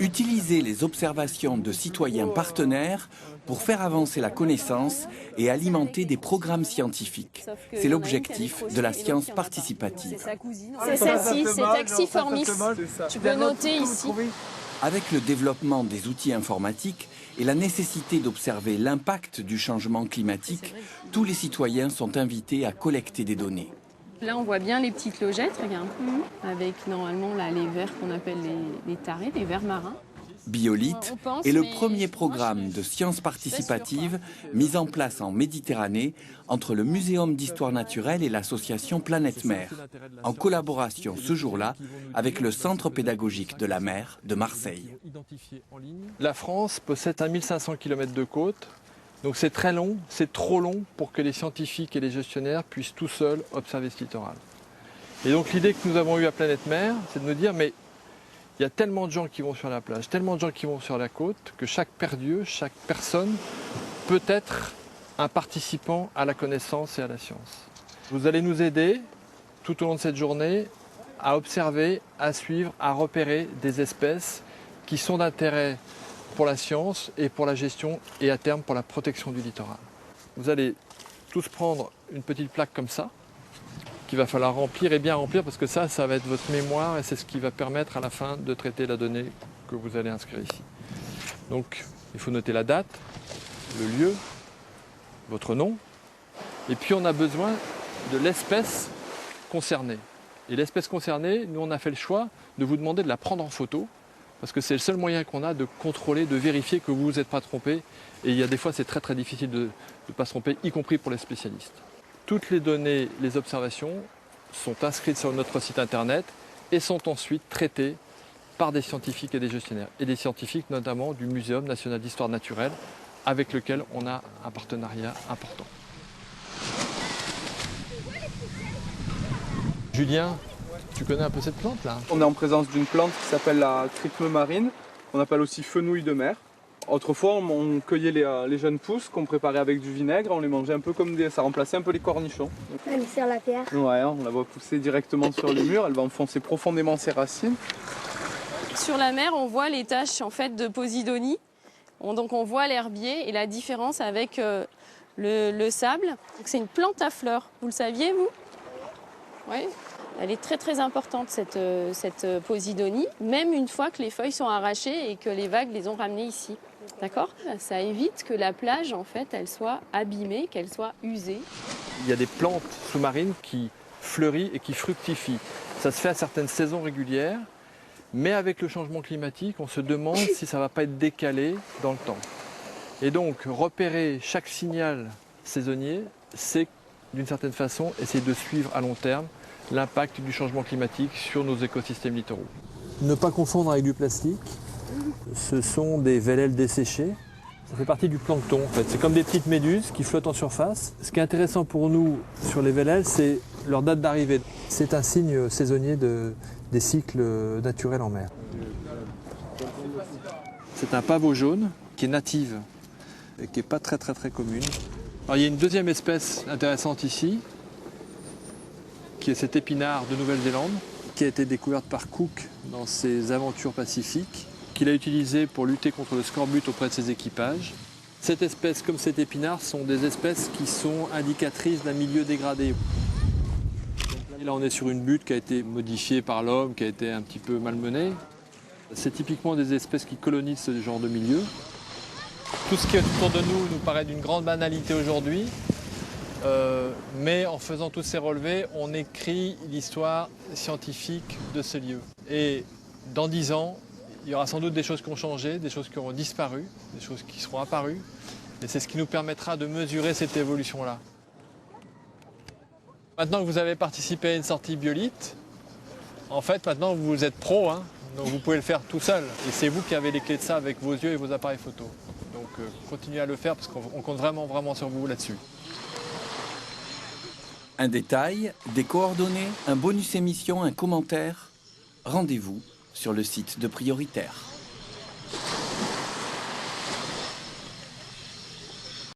Utiliser les observations de citoyens partenaires pour faire avancer la connaissance et alimenter des programmes scientifiques. C'est l'objectif de la science participative. C'est celle-ci, c'est Taxiformis. Tu peux noter ici. Avec le développement des outils informatiques et la nécessité d'observer l'impact du changement climatique, tous les citoyens sont invités à collecter des données. Là, on voit bien les petites logettes, regarde, avec normalement là, les vers qu'on appelle les tarés, les vers marins. Biolite est le premier programme de sciences participatives mis en place en Méditerranée entre le Muséum d'histoire naturelle et l'association Planète Mer, en collaboration ce jour-là avec le Centre pédagogique de la mer de Marseille. La France possède 1500 km de côte, donc c'est très long, c'est trop long pour que les scientifiques et les gestionnaires puissent tout seuls observer ce littoral. Et donc l'idée que nous avons eue à Planète Mer, c'est de nous dire mais il y a tellement de gens qui vont sur la plage, tellement de gens qui vont sur la côte, que chaque perdieu, chaque personne peut être un participant à la connaissance et à la science. Vous allez nous aider tout au long de cette journée à observer, à suivre, à repérer des espèces qui sont d'intérêt pour la science et pour la gestion et à terme pour la protection du littoral. Vous allez tous prendre une petite plaque comme ça, qu'il va falloir remplir et bien remplir parce que ça va être votre mémoire et c'est ce qui va permettre à la fin de traiter la donnée que vous allez inscrire ici. Donc il faut noter la date, le lieu, votre nom et puis on a besoin de l'espèce concernée. Et l'espèce concernée, nous on a fait le choix de vous demander de la prendre en photo parce que c'est le seul moyen qu'on a de contrôler, de vérifier que vous ne vous êtes pas trompé et il y a des fois c'est très très difficile de ne pas se tromper, y compris pour les spécialistes. Toutes les données, les observations sont inscrites sur notre site internet et sont ensuite traitées par des scientifiques et des gestionnaires. Et des scientifiques notamment du Muséum national d'histoire naturelle avec lequel on a un partenariat important. Julien, tu connais un peu cette plante là? On est en présence d'une plante qui s'appelle la tritme marine, qu'on appelle aussi fenouil de mer. Autrefois, on cueillait les jeunes pousses qu'on préparait avec du vinaigre, on les mangeait un peu comme ça remplaçait un peu les cornichons. Elle est sur la pierre. Ouais, on la voit pousser directement sur les murs, elle va enfoncer profondément ses racines. Sur la mer, on voit les taches en fait de posidonie. Donc on voit l'herbier et la différence avec le sable. C'est une plante à fleurs. Vous le saviez, vous? Oui. Elle est très très importante cette posidonie, même une fois que les feuilles sont arrachées et que les vagues les ont ramenées ici. D'accord? Ça évite que la plage, en fait, elle soit abîmée, qu'elle soit usée. Il y a des plantes sous-marines qui fleurissent et qui fructifient. Ça se fait à certaines saisons régulières, mais avec le changement climatique, on se demande si ça ne va pas être décalé dans le temps. Et donc, repérer chaque signal saisonnier, c'est d'une certaine façon essayer de suivre à long terme l'impact du changement climatique sur nos écosystèmes littoraux. Ne pas confondre avec du plastique. Ce sont des vélèles desséchés. Ça fait partie du plancton en fait. C'est comme des petites méduses qui flottent en surface. Ce qui est intéressant pour nous sur les vélèles, c'est leur date d'arrivée. C'est un signe saisonnier des cycles naturels en mer. C'est un pavot jaune qui est native et qui n'est pas très commune. Alors, il y a une deuxième espèce intéressante ici, qui est cet épinard de Nouvelle-Zélande, qui a été découverte par Cook dans ses aventures pacifiques, qu'il a utilisé pour lutter contre le scorbut auprès de ses équipages. Cette espèce, comme cet épinard, sont des espèces qui sont indicatrices d'un milieu dégradé. Et là, on est sur une butte qui a été modifiée par l'homme, qui a été un petit peu malmenée. C'est typiquement des espèces qui colonisent ce genre de milieu. Tout ce qui est autour de nous paraît d'une grande banalité aujourd'hui. Mais en faisant tous ces relevés, on écrit l'histoire scientifique de ce lieu. Et dans 10 ans, il y aura sans doute des choses qui ont changé, des choses qui auront disparu, des choses qui seront apparues. Et c'est ce qui nous permettra de mesurer cette évolution-là. Maintenant que vous avez participé à une sortie Biolite, en fait, maintenant vous êtes pro, hein, donc vous pouvez le faire tout seul. Et c'est vous qui avez les clés de ça avec vos yeux et vos appareils photo. Donc continuez à le faire parce qu'on compte vraiment sur vous là-dessus. Un détail, des coordonnées, un bonus émission, un commentaire. Rendez-vous sur le site de Prioritaire.